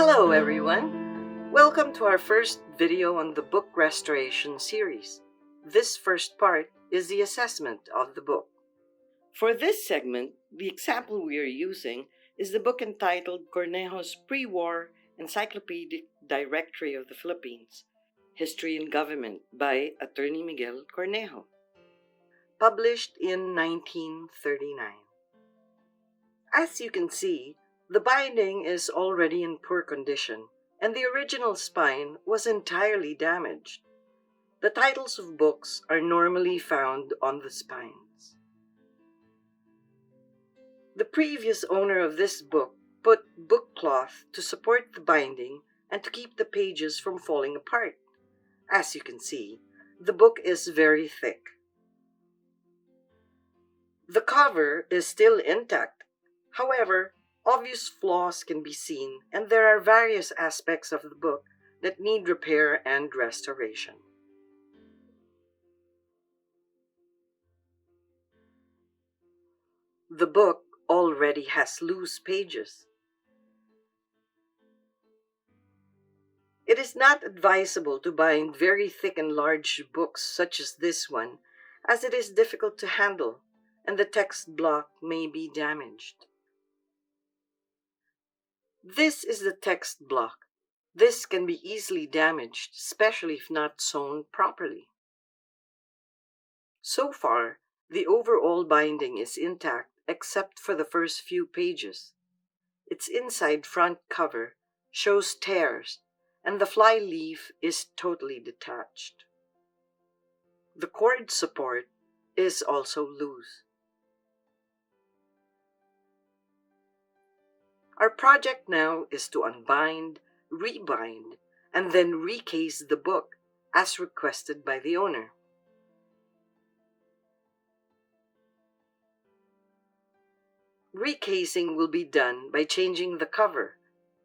Hello everyone! Welcome to our first video on the book restoration series. This first part is the assessment of the book. For this segment, the example we are using is the book entitled Cornejo's Pre-War Encyclopedic Directory of the Philippines, History and Government by Attorney Miguel Cornejo, published in 1939. As you can see, the binding is already in poor condition, and the original spine was entirely damaged. The titles of books are normally found on the spines. The previous owner of this book put book cloth to support the binding and to keep the pages from falling apart. As you can see, the book is very thick. The cover is still intact. However, obvious flaws can be seen, and there are various aspects of the book that need repair and restoration. The book already has loose pages. It is not advisable to bind very thick and large books such as this one, as it is difficult to handle, and the text block may be damaged. This is the text block. This can be easily damaged, especially if not sewn properly. So far, the overall binding is intact except for the first few pages. Its inside front cover shows tears, and the fly leaf is totally detached. The cord support is also loose. Our project now is to unbind, rebind, and then recase the book as requested by the owner. Recasing will be done by changing the cover.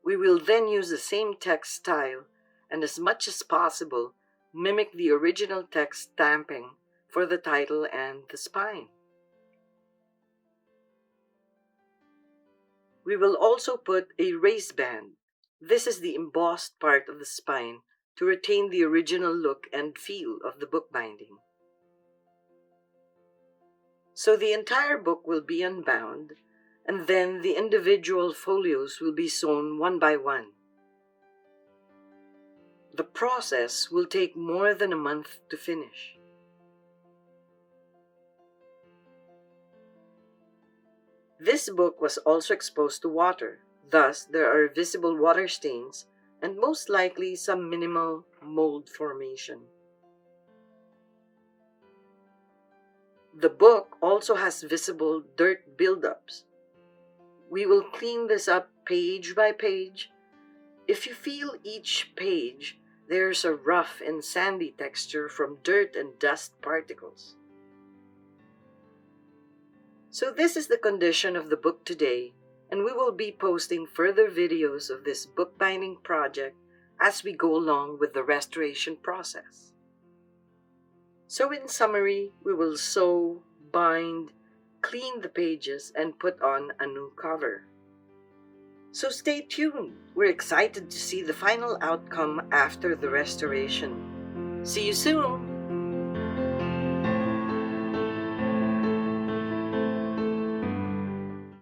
We will then use the same text style and, as much as possible, mimic the original text stamping for the title and the spine. We will also put a raised band. This is the embossed part of the spine to retain the original look and feel of the book binding. So the entire book will be unbound, and then the individual folios will be sewn one by one. The process will take more than a month to finish. This book was also exposed to water, thus there are visible water stains and most likely some minimal mold formation. The book also has visible dirt buildups. We will clean this up page by page. If you feel each page, there's a rough and sandy texture from dirt and dust particles. So this is the condition of the book today, and we will be posting further videos of this bookbinding project as we go along with the restoration process. So in summary, we will sew, bind, clean the pages, and put on a new cover. So stay tuned. We're excited to see the final outcome after the restoration. See you soon!